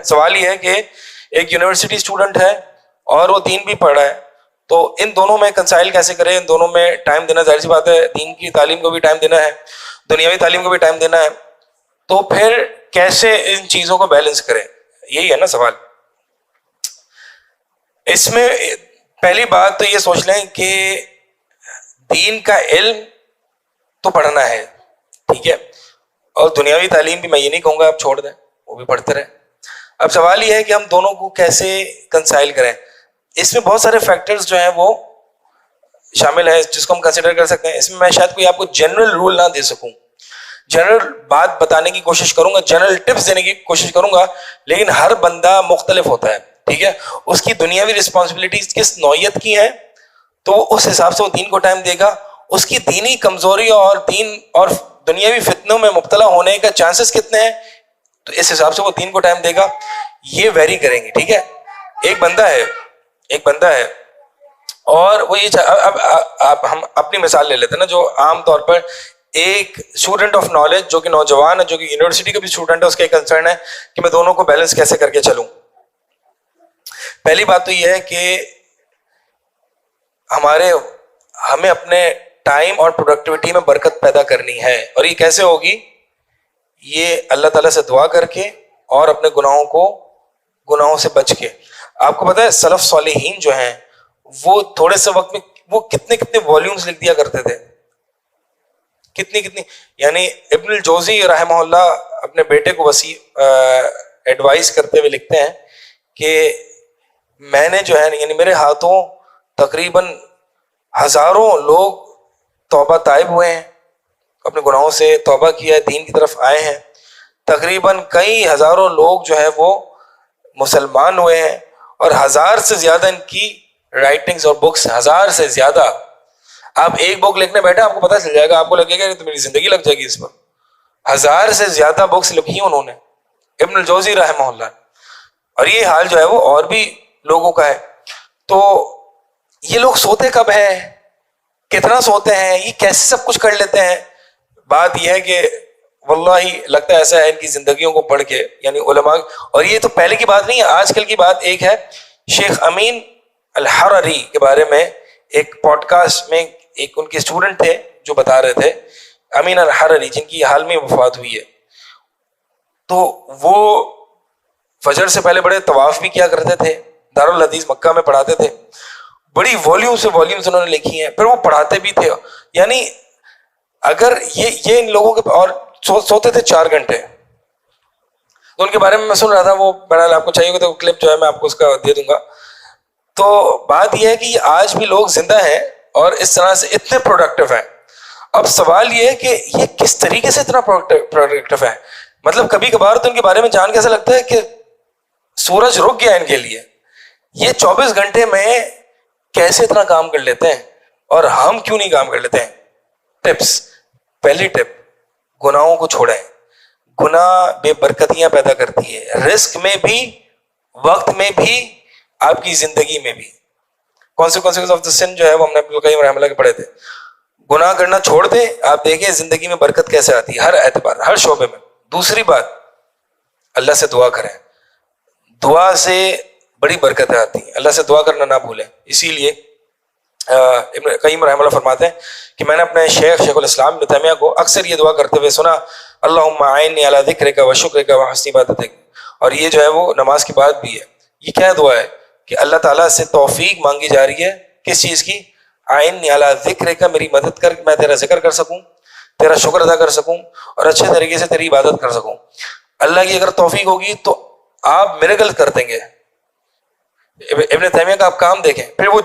سوال یہ ہے کہ ایک یونیورسٹی اسٹوڈنٹ ہے اور وہ دین بھی پڑھ رہا ہے, تو ان دونوں میں کنسائل کیسے کریں؟ ان دونوں میں ٹائم دینا, ظاہر سی بات ہے دین کی تعلیم کو بھی ٹائم دینا ہے, دنیاوی تعلیم کو بھی ٹائم دینا ہے, تو پھر کیسے ان چیزوں کو بیلنس کریں؟ یہی ہے نا سوال. اس میں پہلی بات تو یہ سوچ لیں کہ دین کا علم تو پڑھنا ہے, ٹھیک ہے, اور دنیاوی تعلیم بھی میں یہ نہیں کہوں گا آپ چھوڑ دیں, وہ بھی پڑھتے رہیں. اب سوال یہ ہے کہ ہم دونوں کو کیسے کنسائل کریں. اس میں بہت سارے فیکٹرز جو ہیں وہ شامل ہیں جس کو ہم کنسیڈر کر سکتے ہیں. اس میں شاید کوئی آپ کو جنرل رول نہ دے سکوں, جنرل بات بتانے کی کوشش کروں گا, جنرل ٹپس دینے کی کوشش کروں گا, لیکن ہر بندہ مختلف ہوتا ہے, ٹھیک ہے, اس کی دنیاوی رسپانسبلٹیز کس نوعیت کی ہیں, تو اس حساب سے وہ دین کو ٹائم دے گا. اس کی دینی کمزوری اور دین اور دنیاوی فتنوں میں مبتلا ہونے کا چانسز کتنے ہیں, تو اس حساب سے وہ دین کو ٹائم دے گا. یہ ویری کریں گے, ٹھیک ہے. ایک بندہ ہے اور وہ یہ اب ہم اپنی مثال لے لیتے ہیں نا, جو عام طور پر ایک اسٹوڈنٹ آف نالج جو کہ نوجوان ہے, جو کہ یونیورسٹی کا بھی اسٹوڈنٹ ہے, اس کا ایک کنسرن ہے کہ میں دونوں کو بیلنس کیسے کر کے چلوں. پہلی بات تو یہ ہے کہ ہمیں اپنے ٹائم اور پروڈکٹیوٹی میں برکت پیدا کرنی ہے, اور یہ کیسے ہوگی؟ یہ اللہ تعالیٰ سے دعا کر کے اور اپنے گناہوں سے بچ کے. آپ کو پتا ہے سلف صالحین جو ہیں وہ تھوڑے سے وقت میں وہ کتنے والیومز لکھ دیا کرتے تھے, کتنی یعنی ابن الجوزی رحمہ اللہ اپنے بیٹے کو ایڈوائز کرتے ہوئے لکھتے ہیں کہ میں نے جو ہے یعنی میرے ہاتھوں تقریباً ہزاروں لوگ توبہ تائب ہوئے ہیں, اپنے گناہوں سے توبہ کیا ہے, دین کی طرف آئے ہیں. تقریباً کئی ہزاروں لوگ جو ہے وہ مسلمان ہوئے ہیں, اور 1000 سے زیادہ ان کی رائٹنگز اور بکس, 1000 سے زیادہ. آپ ایک بک لکھنے بیٹھے آپ کو پتہ چل جائے گا, آپ کو لگے گا کہ تو میری زندگی لگ جائے گی اس پر. 1000 سے زیادہ بکس لکھی انہوں نے, ابن الجوزی رحمہ اللہ. اور یہ حال جو ہے وہ اور بھی لوگوں کا ہے. تو یہ لوگ سوتے کب ہیں, کتنا سوتے ہیں, یہ کیسے سب کچھ کر لیتے ہیں؟ بات یہ ہے کہ واللہ لگتا ہے ایسا ہے ان کی زندگیوں کو پڑھ کے, یعنی علماء. اور یہ تو پہلے کی بات نہیں ہے, آج کل کی بات ایک ہے. شیخ امین الحرری کے بارے میں ایک پوڈ کاسٹ میں ایک ان کے اسٹوڈنٹ تھے جو بتا رہے تھے, امین الحرری جن کی حال میں وفات ہوئی ہے. تو وہ فجر سے پہلے بڑے طواف بھی کیا کرتے تھے, دارالحدیث مکہ میں پڑھاتے تھے, بڑی والیومز انہوں نے لکھی ہیں, پھر وہ پڑھاتے بھی تھے. یعنی اگر یہ ان لوگوں کے, اور سوتے تھے 4 گھنٹے. تو ان کے بارے میں سن رہا تھا, وہ بہرحال آپ کو چاہیے گا تو کلپ جو ہے میں آپ کو اس کا دے دوں گا. تو بات یہ ہے کہ آج بھی لوگ زندہ ہیں اور اس طرح سے اتنے پروڈکٹیو ہیں. اب سوال یہ ہے کہ یہ کس طریقے سے اتنا پروڈکٹیو ہے. مطلب کبھی کبھار تو ان کے بارے میں جان کے ایسا لگتا ہے کہ سورج رک گیا ان کے لیے. یہ 24 گھنٹے میں کیسے اتنا کام کر لیتے ہیں, اور ہم کیوں نہیں کام کر لیتے ہیں؟ ٹپس. پہلی ٹپ, گناہوں کو چھوڑیں. گناہ بے برکتیاں پیدا کرتی ہے, رزق میں بھی, وقت میں بھی, آپ کی زندگی میں بھی. کانسیکوینسز آف دی سن جو ہے وہ ہم نے ابن القیم رحمہ اللہ کے پڑھے تھے. گناہ کرنا چھوڑ دیں, آپ دیکھیں زندگی میں برکت کیسے آتی ہے, ہر اعتبار, ہر شعبے میں. دوسری بات, اللہ سے دعا کریں. دعا سے بڑی برکتیں آتی ہیں, اللہ سے دعا کرنا نہ بھولیں. اسی لیے ابن قیم رحمہ اللہ فرماتے ہیں کہ میں نے اپنے شیخ الاسلام ابن تیمیہ کو اکثر یہ دعا کرتے ہوئے سنا, اللہم اعنی علی ذکرک و شکرک و حسن عبادتک. اور یہ جو ہے وہ نماز کی بات بھی ہے. یہ کیا دعا ہے کہ اللہ تعالیٰ سے توفیق مانگی جا رہی ہے کس چیز کی؟ اعنی علی ذکرک, میری مدد کر, میں تیرا ذکر کر سکوں, تیرا شکر ادا کر سکوں, اور اچھے طریقے سے تیری عبادت کر سکوں. اللہ کی اگر توفیق ہوگی تو آپ میریکل کر دیں گے. ابن تیمیہ کا آپ کام دیکھیں, پھر وہ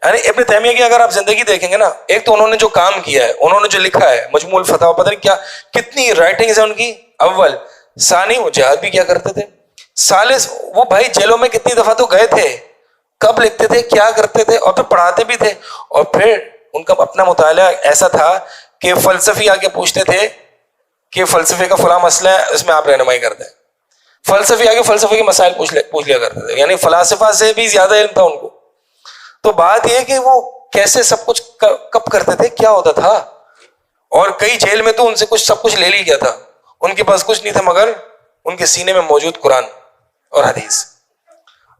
یعنی ابن تیمیہ کی اگر آپ زندگی دیکھیں گے نا, ایک تو انہوں نے جو کام کیا ہے, انہوں نے جو لکھا ہے مجموع الفتاوی, پتہ نہیں کیا کتنی رائٹنگز ہیں ان کی. اول ثانی, وہ جہاد بھی کیا کرتے تھے. ثالث, وہ بھائی جیلوں میں کتنی دفعہ تو گئے تھے, کب لکھتے تھے, کیا کرتے تھے, اور پھر پڑھاتے بھی تھے. اور پھر ان کا اپنا مطالعہ ایسا تھا کہ فلسفی آ کے پوچھتے تھے کہ فلسفے کا فلاں مسئلہ ہے, اس میں آپ رہنمائی کر دیں. فلسفی آ کے فلسفے کے مسائل پوچھ لیا کرتے تھے, یعنی فلاسفہ سے بھی زیادہ علم تھا ان کو. تو بات یہ ہے کہ وہ کیسے سب کچھ کب کرتے تھے, کیا ہوتا تھا. اور کئی جیل میں تو ان سے سب کچھ لے لی گیا تھا, ان کے پاس کچھ نہیں تھا مگر ان کے سینے میں موجود قرآن. اور حدیث.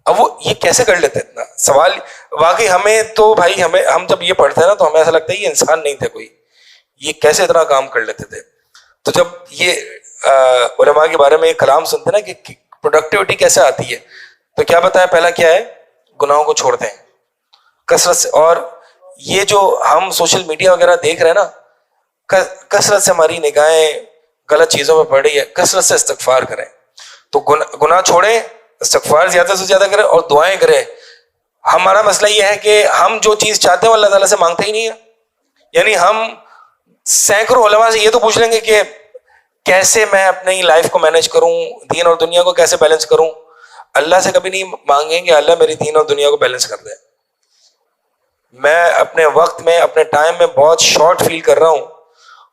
اب وہ یہ کیسے کر لیتے اتنا سوال. واقعی ہمیں تو بھائی ہم جب یہ پڑھتے ہیں نا تو ہمیں ایسا لگتا ہے یہ انسان نہیں تھے کوئی, یہ کیسے اتنا کام کر لیتے تھے. تو جب یہ علماء کے بارے میں یہ کلام سنتے ہیں نا کہ پروڈکٹیوٹی کیسے آتی ہے, تو کیا بتایا پہلا کیا ہے, گناہوں کو چھوڑ دیں کثرت سے. اور یہ جو ہم سوشل میڈیا وغیرہ دیکھ رہے ہیں نا, کثرت سے ہماری نگاہیں غلط چیزوں پہ پڑ رہی ہے, کثرت سے استغفار کریں. تو گناہ چھوڑیں, استغفار زیادہ سے زیادہ کریں اور دعائیں کریں. ہمارا مسئلہ یہ ہے کہ ہم جو چیز چاہتے ہیں وہ اللہ تعالیٰ سے مانگتے ہی نہیں ہے. یعنی ہم سینکڑوں علماء سے یہ تو پوچھ لیں گے کہ کیسے میں اپنی لائف کو مینیج کروں, دین اور دنیا کو کیسے بیلنس کروں. اللہ سے کبھی نہیں مانگیں گے اللہ میری دین اور دنیا کو بیلنس کر دے. میں اپنے وقت میں اپنے ٹائم میں بہت شارٹ فیل کر رہا ہوں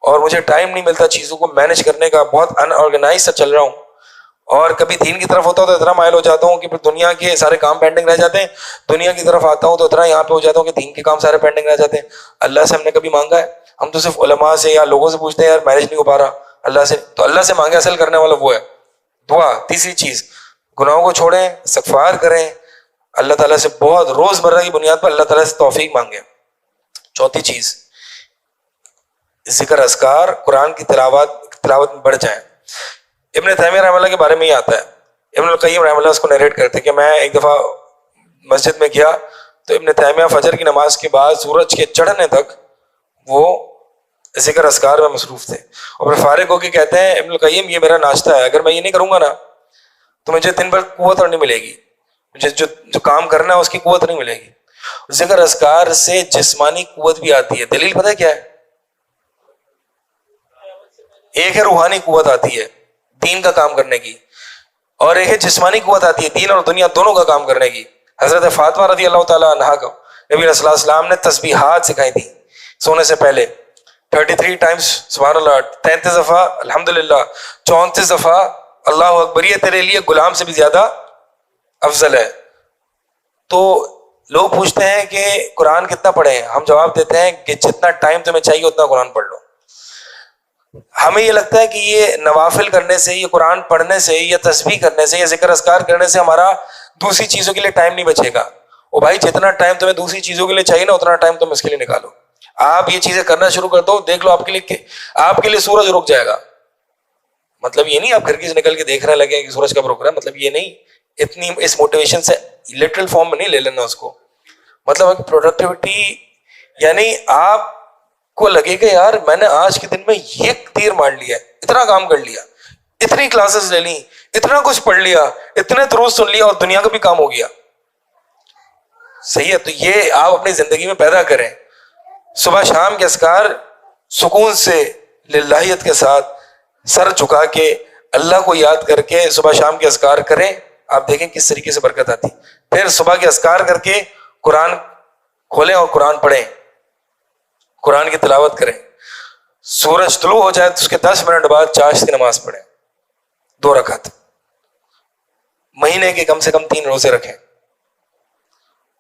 اور مجھے ٹائم نہیں ملتا چیزوں کو مینیج کرنے کا, بہت ان آرگنائز سے چل رہا ہوں. اور کبھی دین کی طرف ہوتا ہوں تو اتنا مائل ہو جاتا ہوں کہ پھر دنیا کے سارے کام پینڈنگ رہ جاتے ہیں, دنیا کی طرف آتا ہوں تو اتنا یہاں پہ ہو جاتا ہوں کہ دین کے کام سارے پینڈنگ رہ جاتے ہیں. اللہ سے ہم نے کبھی مانگا ہے؟ ہم تو صرف علماء سے یا لوگوں سے پوچھتے ہیں یار مینیج نہیں ہو پا رہا اللہ سے. تو اللہ سے مانگے اصل کرنے والا وہ ہے دعا. تیسری چیز, گناہوں کو چھوڑیں, استغفار کریں, اللہ تعالیٰ سے بہت روز مرہ کی بنیاد پر اللہ تعالیٰ سے توفیق مانگیں. چوتھی چیز, ذکر اذکار, قرآن کی تلاوت میں بڑھ جائیں. ابن تیمیہ رحمہ اللہ کے بارے میں یہ آتا ہے, ابن القیم رحمہ اللہ اس کو نیریٹ کرتے کہ میں ایک دفعہ مسجد میں گیا تو ابن تیمیہ فجر کی نماز کے بعد سورج کے چڑھنے تک وہ ذکر اذکار میں مصروف تھے. اور پھر فارغ ہو کے کہتے ہیں ابن القیم یہ میرا ناشتہ ہے, اگر میں یہ نہیں کروں گا نا تو مجھے دن بھر قوت اور نہیں ملے گی, مجھے جو کام کرنا ہے اس کی قوت نہیں ملے گی. ذکر اذکار سے جسمانی قوت بھی آتی ہے. دلیل پتہ ہے کیا ہے؟ ایک ہے روحانی قوت آتی ہے دین کا کام کرنے کی, اور ایک ہے جسمانی قوت آتی ہے دین اور دنیا دونوں کا کام کرنے کی. حضرت فاطمہ رضی اللہ تعالیٰ عنہا کو نبی صلی اللہ علیہ وسلم نے تسبیحات سکھائی تھی سونے سے پہلے. 33 ٹائمز سبحان اللہ, 33 دفعہ الحمدللہ, 34 دفعہ اللہ اکبر, یہ تیرے لیے غلام سے بھی زیادہ افضل ہے. تو لوگ پوچھتے ہیں کہ قرآن کتنا پڑھیں, ہم جواب دیتے ہیں کہ جتنا ٹائم تمہیں چاہیے اتنا قرآن پڑھ لو. ہمیں یہ لگتا ہے کہ یہ نوافل کرنے سے, یہ قرآن پڑھنے سے, یا تسبیح کرنے سے, یا ذکر اذکار کرنے سے ہمارا دوسری چیزوں کے لیے ٹائم نہیں بچے گا. او بھائی جتنا ٹائم تمہیں دوسری چیزوں کے لیے چاہیے نا اتنا ٹائم تم اس کے لیے نکالو. آپ یہ چیزیں کرنا شروع کر دو, دیکھ لو آپ کے لیے سورج رک جائے گا. مطلب یہ نہیں آپ گھر کی سے نکل کے دیکھنے لگے کہ سورج کب رک رہا ہے, مطلب یہ نہیں. اتنی اس موٹیویشن سے لٹرل فارم میں نہیں لے لینا اس کو. مطلب پروڈکٹیوٹی یعنی آپ کو لگے گا یار میں نے آج کے دن میں یہ تیر مار لیا, اتنا کام کر لیا, اتنی کلاسز لے لی, اتنا کچھ پڑھ لیا, اتنے دروس سن لیا, اور دنیا کا بھی کام ہو گیا. صحیح ہے, تو یہ آپ اپنی زندگی میں پیدا کریں. صبح شام کے اذکار سکون سے, للہیت کے ساتھ, سر جھکا کے, اللہ کو یاد کر کے صبح شام کے اذکار کریں. آپ دیکھیں کس طریقے سے برکت آتی. پھر صبح کے اذکار کر کے قرآن کھولیں اور قرآن پڑھیں, قرآن کی تلاوت کریں. سورج طلوع ہو جائے تو اس کے 10 منٹ بعد چاشت کی نماز پڑھیں 2 رکعت. مہینے کے کم سے کم 3 روزے رکھیں,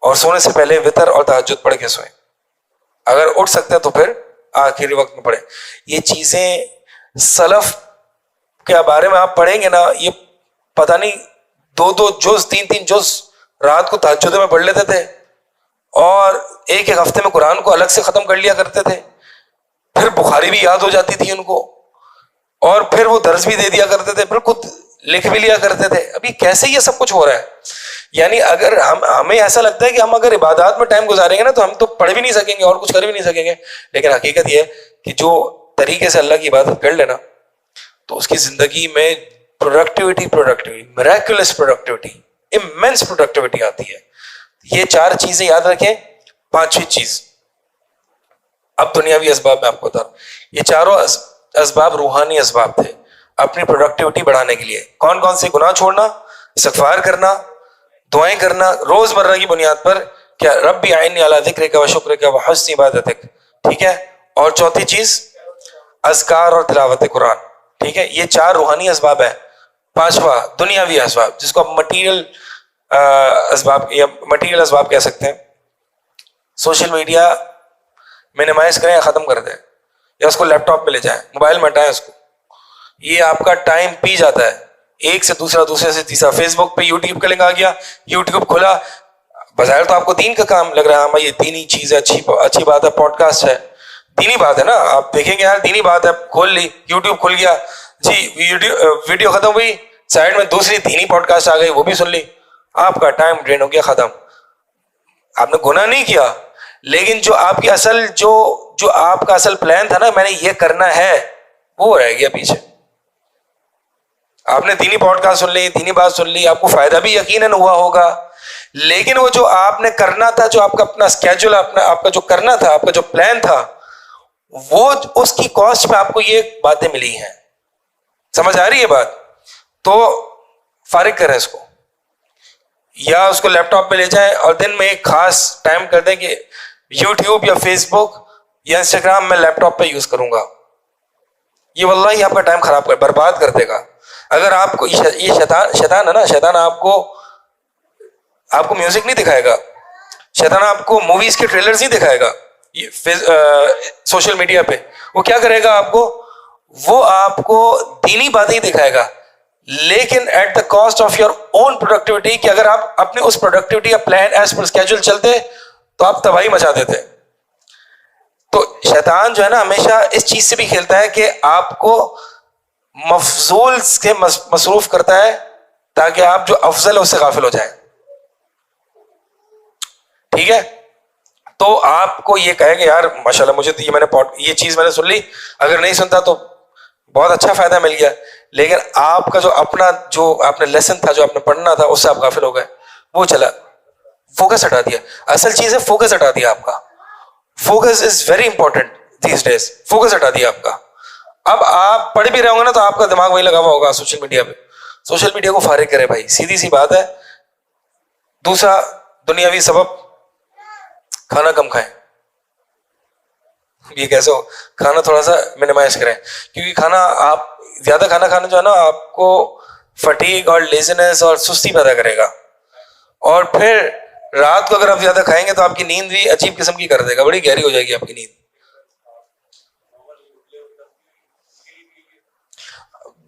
اور سونے سے پہلے وتر اور تہجد پڑھ کے سوئیں. اگر اٹھ سکتے ہیں تو پھر آخری وقت میں پڑھیں. یہ چیزیں سلف کے بارے میں آپ پڑھیں گے نا, یہ پتہ نہیں 2 جز 3 جز رات کو تہجد میں پڑھ لیتے تھے, اور ایک ہفتے میں قرآن کو الگ سے ختم کر لیا کرتے تھے. پھر بخاری بھی یاد ہو جاتی تھی ان کو, اور پھر وہ درس بھی دے دیا کرتے تھے, پھر خود لکھ بھی لیا کرتے تھے. ابھی کیسے یہ سب کچھ ہو رہا ہے؟ یعنی اگر ہمیں ایسا لگتا ہے کہ ہم اگر عبادات میں ٹائم گزاریں گے نا تو ہم تو پڑھ بھی نہیں سکیں گے اور کچھ کر بھی نہیں سکیں گے. لیکن حقیقت یہ ہے کہ جو طریقے سے اللہ کی عبادت کر لینا تو اس کی زندگی میں productivity miraculous productivity, immense productivity آتی ہے. یہ 4 چیزیں یاد رکھیں. 5ویں چیز, اب دنیاوی اسباب میں آپ کو بتا رہا ہوں. یہ چاروں اسباب روحانی اسباب تھے اپنی پروڈکٹیوٹی بڑھانے کے لیے. کون کون سے؟ گناہ چھوڑنا, استغفار کرنا, دعائیں کرنا روز مرہ کی بنیاد پر, کیا ربی اعنی علی ذکرک و شکرک و حسن عبادتک, ٹھیک ہے. اور چوتھی چیز اذکار اور تلاوت قرآن, ٹھیک ہے. یہ 4 روحانی اسباب ہیں. 5واں دنیاوی اسباب, جس کو آپ مٹیریل اسباب یا مٹیریل اسباب کہہ سکتے ہیں. سوشل میڈیا منیمائز کریں یا ختم کر دیں, یا اس کو لیپ ٹاپ پہ لے جائیں, موبائل میں ہٹائیں اس کو. یہ آپ کا ٹائم پی جاتا ہے, ایک سے دوسرا, دوسرے سے تیسرا, فیس بک پہ یوٹیوب کا لنک آ گیا, یوٹیوب کھلا, بظاہر تو آپ کو دین کا کام لگ رہا ہے, ہاں یہ دینی چیز ہے, اچھی بات ہے, پوڈ کاسٹ ہے, دینی بات ہے نا, آپ دیکھیں گے یار دینی بات ہے, کھول لی یوٹیوب کھل گیا جی, ویڈیو ختم ہوئی, سائڈ میں دوسری دینی پوڈ کاسٹ آ گئی, وہ بھی سن لی, آپ کا ٹائم ڈرین ہو گیا, ختم. آپ نے گناہ نہیں کیا, لیکن جو آپ کی اصل جو آپ کا اصل پلان تھا نا, میں نے یہ کرنا ہے, وہ رہ گیا پیچھے. آپ نے دینی پوڈ کاسٹ سن لی, دینی بات سن لی, آپ کو فائدہ بھی یقیناً ہوا ہوگا, لیکن وہ جو آپ نے کرنا تھا, جو آپ کا اپنا اسکیجول, آپ کا جو کرنا تھا, آپ کا جو پلان تھا, وہ اس کی کاسٹ پہ آپ کو یہ باتیں ملی ہیں. سمجھ آ رہی ہے بات؟ تو فارغ کریں اس کو, یا اس کو لیپ ٹاپ پہ لے جائیں اور دن میں ایک خاص ٹائم کر دیں کہ یوٹیوب یا فیس بک یا انسٹاگرام میں لیپ ٹاپ پہ یوز کروں گا. یہ واللہ ہی آپ کا ٹائم خراب برباد کر دے گا. اگر آپ کو یہ شیطان ہے نا, شیطان آپ کو میوزک نہیں دکھائے گا, شیطان آپ کو موویز کے ٹریلرز نہیں دکھائے گا سوشل میڈیا پہ. وہ کیا کرے گا آپ کو, وہ آپ کو دینی باتیں ہی دکھائے گا, لیکن at the cost of your own productivity, کہ اگر آپ اپنے اس پروڈکٹیوٹی کا پلان ایز پر اسکیجول چلتے تو آپ تباہی مچا دیتے. تو شیطان جو ہے نا ہمیشہ اس چیز سے بھی کھیلتا ہے کہ آپ کو مفضول سے مصروف کرتا ہے تاکہ آپ جو افضل ہے اس سے غافل ہو جائیں. ٹھیک ہے, تو آپ کو یہ کہے کہ یار ماشاءاللہ مجھے تو یہ چیز میں نے سن لی, اگر نہیں سنتا تو بہت اچھا فائدہ مل گیا, لیکن آپ کا جو آپ نے لیسن تھا, جو آپ نے پڑھنا تھا, اس سے آپ غافل ہو گئے, وہ چلا, فوکس ہٹا دیا. اصل چیز ہے فوکس ہٹا دیا آپ کا. Focus is very important these days, focus ہٹا دیا آپ کا. اب آپ پڑھ بھی رہے ہوں گے نا تو آپ کا دماغ وہی لگا ہوا ہوگا سوشل میڈیا پہ. سوشل میڈیا کو فارغ کرے بھائی, سیدھی سی بات ہے. دوسرا دنیاوی سبب, کھانا کم کھائیں. یہ کیسے ہو, کھانا تھوڑا سا منیمائز کریں, کیونکہ آپ زیادہ کھانا کھانا جو ہے نا آپ کو فٹیگ اور لیزینس اور سستی پیدا کرے گا, اور پھر رات کو اگر آپ زیادہ کھائیں گے تو آپ کی نیند بھی عجیب قسم کی کر دے گا, بڑی گہری ہو جائے گی آپ کی نیند.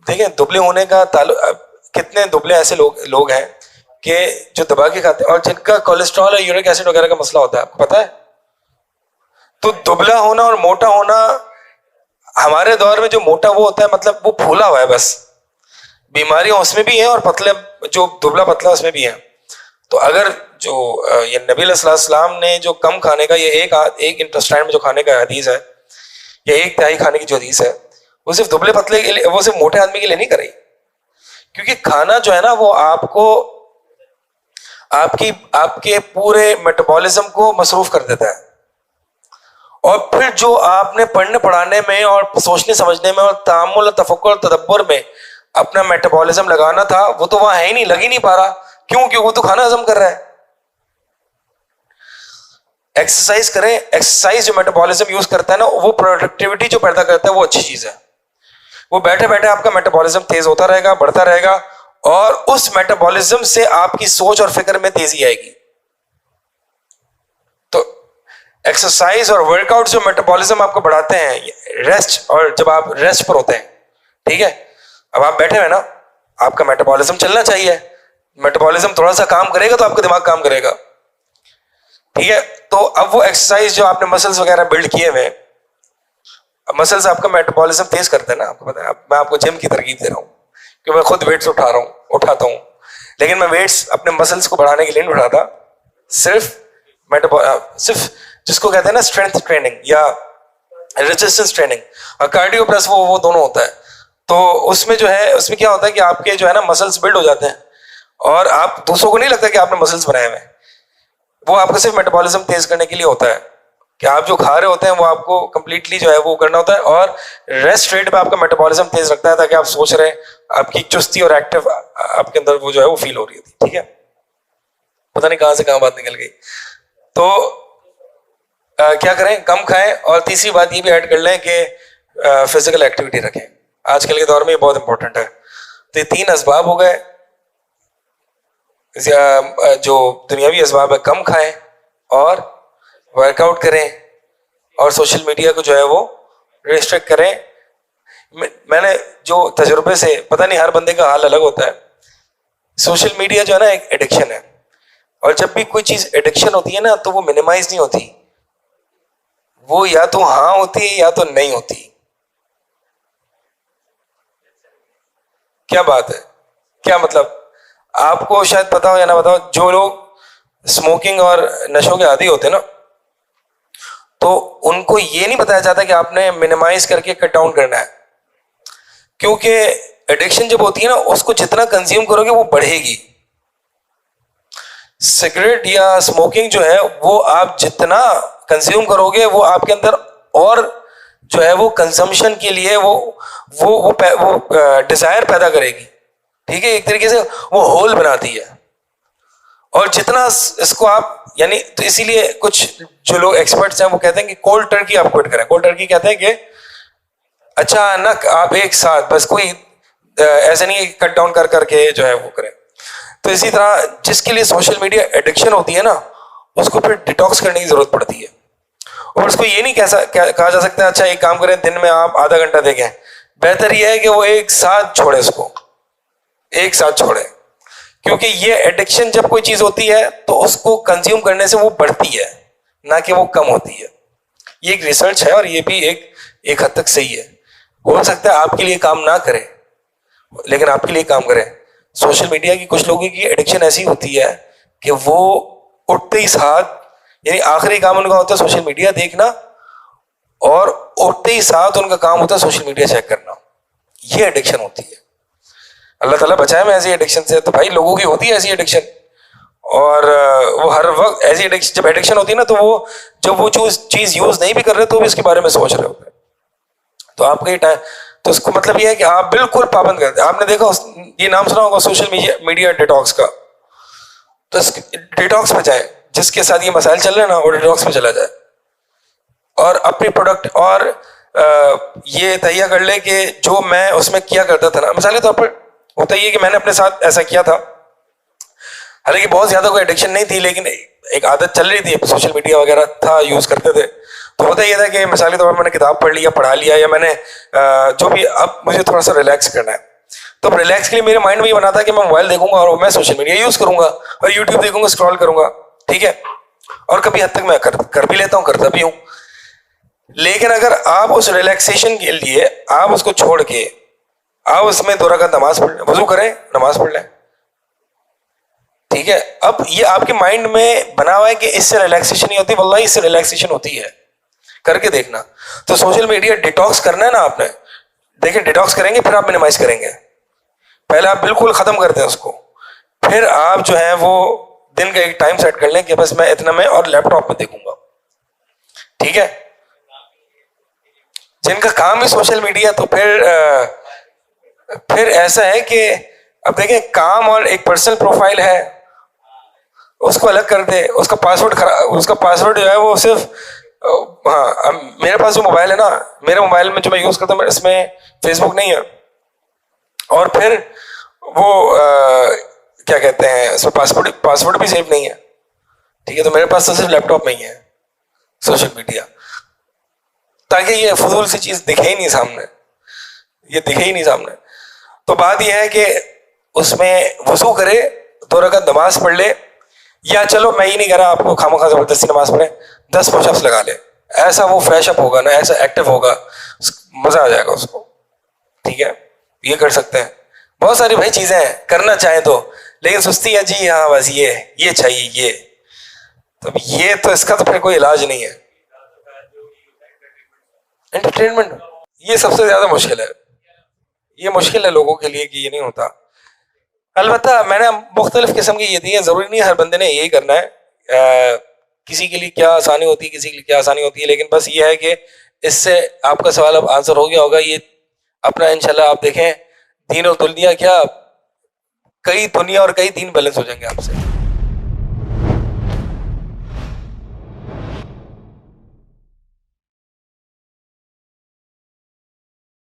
دیکھیں دبلے ہونے کا تعلق, کتنے دبلے ایسے لوگ ہیں کہ جو دبا کے کھاتے ہیں اور جن کا کولیسٹرول اور یورک ایسڈ وغیرہ کا مسئلہ ہوتا ہے, آپ کو پتا ہے. تو دبلا ہونا اور موٹا ہونا, ہمارے دور میں جو موٹا وہ ہوتا ہے مطلب وہ پھولا ہوا ہے بس, بیماریاں اس میں بھی ہیں اور پتلے جو دبلا پتلا اس میں بھی ہیں. تو اگر جو یہ نبی علیہ السلام نے جو کم کھانے کا, یہ ایک انٹسٹائن میں جو کھانے کا حدیث ہے, یا ایک تہائی کھانے کی جو حدیث ہے, وہ صرف دبلے پتلے کے لیے, وہ صرف موٹے آدمی کے لیے نہیں کر رہی, کیونکہ کھانا جو ہے نا وہ آپ کو آپ کے پورے میٹابولزم کو مصروف کر دیتا ہے. اور پھر جو آپ نے پڑھنے پڑھانے میں اور سوچنے سمجھنے میں اور تأمل اور تفکر اور تدبر میں اپنا میٹابولزم لگانا تھا, وہ تو وہاں ہے ہی نہیں, لگ ہی نہیں پا رہا. کیوں؟ کہ وہ تو کھانا ہضم کر رہا ہے. ایکسرسائز کریں, ایکسرسائز جو میٹابولزم یوز کرتا ہے نا, وہ پروڈکٹیوٹی جو پیدا کرتا ہے, وہ اچھی چیز ہے. وہ بیٹھے بیٹھے آپ کا میٹابولزم تیز ہوتا رہے گا, بڑھتا رہے گا, اور اس میٹابولزم سے آپ کی سوچ اور فکر میں تیزی آئے گی. تو ایکسرسائز اور ورک آؤٹ جو میٹابولزم آپ کو بڑھاتے ہیں, ریسٹ, اور جب آپ ریسٹ پر ہوتے ہیں, ٹھیک ہے, اب آپ بیٹھے ہوئے نا, آپ کا میٹابولزم چلنا چاہیے. میٹابولزم تھوڑا سا کام کرے گا تو آپ کا دماغ کام کرے گا, ٹھیک ہے. تو اب وہ ایکسرسائز جو آپ نے مسلس وغیرہ بلڈ کیے ہوئے, مسلس آپ کا میٹابولزم تیز کرتے ہیں نا, آپ کو پتا ہے. میں آپ کو جم کی ترغیب دے رہا ہوں کہ میں خود ویٹس اٹھاتا ہوں, لیکن میں ویٹس اپنے مسلس کو بڑھانے کے لیے نہیں اٹھاتا, صرف جس کو کہتے ہیں نا اسٹرینتھ ٹریننگ یا ریزسٹنس ٹریننگ, اور کارڈیو پلس وہ دونوں ہوتا ہے. تو اس میں جو ہے, اس میں کیا ہوتا ہے کہ آپ کے جو ہے نا مسلس بلڈ ہو جاتے ہیں, اور آپ دوسروں کو نہیں لگتا کہ آپ نے مسلس بنائے ہوئے ہیں. وہ آپ کا صرف میٹابولزم تیز کرنے کے لیے ہوتا ہے, کہ آپ جو کھا رہے ہوتے ہیں وہ آپ کو کمپلیٹلی جو ہے وہ کرنا ہوتا ہے, اور ریسٹ ریٹ پہ آپ کا میٹابولزم تیز رکھتا ہے تاکہ آپ سوچ رہے ہیں, آپ کی چستی اور ایکٹیو آپ کے اندر وہ جو ہے وہ فیل ہو رہی تھی. ٹھیک ہے, پتہ نہیں کہاں سے کہاں بات نکل گئی. تو کیا کریں, کم کھائیں, اور تیسری بات یہ بھی ایڈ کر لیں کہ فزیکل ایکٹیویٹی رکھیں. آج کل کے دور میں یہ بہت امپورٹنٹ ہے. تو یہ 3 اسباب ہو گئے. جو دنیاوی اسباب ہے, کم کھائیں اور ورک آؤٹ کریں اور سوشل میڈیا کو جو ہے وہ ریسٹرکٹ کریں. میں نے جو تجربے سے, پتہ نہیں ہر بندے کا حال الگ ہوتا ہے, سوشل میڈیا جو ہے نا ایک ایڈکشن ہے, اور جب بھی کوئی چیز ایڈکشن ہوتی ہے نا تو وہ منیمائز نہیں ہوتی, وہ یا تو ہاں ہوتی ہے یا تو نہیں ہوتی. کیا بات ہے, کیا مطلب, آپ کو شاید پتا ہو یا نہ پتا ہو, جو لوگ اسموکنگ اور نشوں کے عادی ہوتے ہیں نا, تو ان کو یہ نہیں بتایا جاتا کہ آپ نے منیمائز کر کے کٹ ڈاؤن کرنا ہے, کیونکہ ایڈکشن جب ہوتی ہے نا اس کو جتنا کنزیوم کرو گے وہ بڑھے گی. سگریٹ یا اسموکنگ جو ہے وہ آپ جتنا کنزیوم کرو گے وہ آپ کے اندر اور جو ہے وہ کنزمپشن کے لیے وہ ڈیزائر پیدا کرے گی. ٹھیک ہے, ایک طریقے سے وہ ہول بناتی ہے, اور جتنا اس کو آپ یعنی, تو اسی لیے کچھ جو لوگ ایکسپرٹس ہیں وہ کہتے ہیں کہ کولڈ ٹرکی آپ کوئٹ کریں. کولڈ ٹرکی کہتے ہیں کہ اچانک آپ ایک ساتھ, بس کوئی ایسا نہیں ہے کٹ ڈاؤن کر کے جو ہے وہ کریں. تو اسی طرح جس کے لیے سوشل میڈیا ایڈکشن ہوتی ہے نا, اس کو پھر ڈیٹاکس کرنے کی ضرورت پڑتی ہے. اور اس کو یہ نہیں کہا جا سکتا اچھا ایک کام کریں دن میں آپ آدھا گھنٹہ دیکھیں, بہتر یہ ہے کہ وہ ایک ساتھ چھوڑے, اس کو ایک ساتھ چھوڑے, کیونکہ یہ ایڈکشن جب کوئی چیز ہوتی ہے تو اس کو کنزیوم کرنے سے وہ بڑھتی ہے نہ کہ وہ کم ہوتی ہے. یہ ایک ریسرچ ہے اور یہ بھی ایک حد تک صحیح ہے. ہو سکتا ہے آپ کے لیے کام نہ کرے لیکن آپ کے لیے کام کرے. سوشل میڈیا کی کچھ لوگوں کی ایڈکشن ایسی ہوتی ہے کہ وہ اٹھتے ہی ساتھ, یعنی آخری کام ان کا ہوتا ہے سوشل میڈیا دیکھنا, اور اٹھتے ہی ساتھ ان کا کام ہوتا ہے سوشل میڈیا چیک کرنا. یہ ایڈکشن ہوتی ہے. اللہ تعالیٰ بچائے میں ایسی ایڈکشن سے. تو بھائی لوگوں کی ہوتی ہے ایسی ایڈکشن, اور وہ ہر وقت ایسی ایڈکشن, جب ایڈکشن ہوتی ہے نا تو وہ جب وہ چیز یوز نہیں بھی کر رہے تو بھی اس کے بارے میں سوچ رہے ہوتے ہیں. تو آپ کا یہ ٹائم, تو اس کو مطلب یہ ہے کہ آپ بالکل پابند کرتے ہیں. آپ نے دیکھا یہ نام سنا ہوگا سوشل میڈیا ڈیٹاکس کا, تو ڈیٹاکس پہ جائے, جس کے ساتھ یہ مسائل چل رہے ہیں نا وہ ڈیٹاکس پہ چلا جائے, اور اپنی پروڈکٹ اور یہ تہیا کر لے کہ جو میں اس میں کیا کرتا تھا نا, مثال کے طور پر ہوتا یہ کہ میں نے اپنے ساتھ ایسا کیا تھا, حالانکہ بہت زیادہ کوئی ایڈکشن نہیں تھی لیکن ایک عادت چل رہی تھی, سوشل میڈیا وغیرہ تھا, یوز کرتے تھے. تو ہوتا یہ تھا کہ مثال کے طور پر میں نے کتاب پڑھ لی یا پڑھا لیا, یا میں نے جو بھی, اب مجھے تھوڑا سا ریلیکس کرنا ہے, تو اب ریلیکس کے لیے میرے مائنڈ میں یہ بنا تھا کہ میں موبائل دیکھوں گا اور میں سوشل میڈیا یوز کروں گا اور یوٹیوب دیکھوں گا, اسکرال کروں گا. ٹھیک ہے, اور کبھی حد تک میں کر بھی لیتا ہوں, کرتا بھی ہوں. لیکن اگر آپ اس ریلیکسیشن کے لیے آپ اس کو چھوڑ کے آپ اس میں 2 رکعت نماز پڑھ لیں, وضو کریں, نماز پڑھ لیں. ٹھیک ہے, اب یہ آپ کے مائنڈ میں بنا ہوا ہے کہ اس سے ریلیکسیشن نہیں ہوتی, واللہ اس سے ریلیکسیشن ہوتی ہے, کر کے دیکھنا. تو سوشل میڈیا ڈیٹاکس کرنا ہے نا آپ نے, دیکھیں ڈیٹاکس کریں گے پھر آپ منیمائز کریں گے. پہلے آپ بالکل ختم کر دیں اس کو, پھر آپ جو ہے وہ دن کا ایک ٹائم سیٹ کر لیں کہ بس میں اتنا میں اور لیپ ٹاپ میں دیکھوں گا. ٹھیک ہے, جن کا کام ہے سوشل میڈیا, تو پھر ایسا ہے کہ اب دیکھیں کام اور ایک پرسنل پروفائل ہے, اس کو الگ کر دے. اس کا پاسورڈ جو ہے وہ صرف, ہاں میرے پاس جو موبائل ہے نا, میرے موبائل میں جو میں یوز کرتا ہوں اس میں فیس بک نہیں ہے, اور پھر وہ کیا کہتے ہیں اس میں پاسورڈ بھی سیو نہیں ہے. ٹھیک ہے, تو میرے پاس تو صرف لیپ ٹاپ میں ہی ہے سوشل میڈیا, تاکہ یہ فضول سی چیز دکھے ہی نہیں سامنے, یہ دکھے ہی نہیں سامنے. تو بات یہ ہے کہ اس میں وضو کرے, 2 رکعت نماز پڑھ لے, یا چلو میں ہی نہیں کہہ رہا آپ کو خواہ زبردستی نماز پڑھے, 10 پش اپس لگا لے, ایسا وہ فریش اپ ہوگا نا, ایسا ایکٹیو ہوگا, مزہ آ جائے گا اس کو. ٹھیک ہے, یہ کر سکتے ہیں. بہت ساری بھائی چیزیں ہیں کرنا چاہیں تو, لیکن سستی ہے جی ہاں بس یہ چاہیے یہ, تو یہ تو اس کا تو پھر کوئی علاج نہیں ہے. انٹرٹینمنٹ یہ سب سے زیادہ مشکل ہے, یہ مشکل ہے لوگوں کے لیے کہ یہ نہیں ہوتا. البتہ میں نے مختلف قسم کی یہ دی ہے, ضروری نہیں ہر بندے نے یہی کرنا ہے, کسی کے لیے کیا آسانی ہوتی ہے کسی کے لیے کیا آسانی ہوتی ہے. لیکن بس یہ ہے کہ اس سے آپ کا سوال اب آنسر ہو گیا ہوگا. یہ اپنا انشاءاللہ آپ دیکھیں دین اور دنیا, کیا کئی دنیا اور کئی دین بیلنس ہو جائیں گے آپ سے.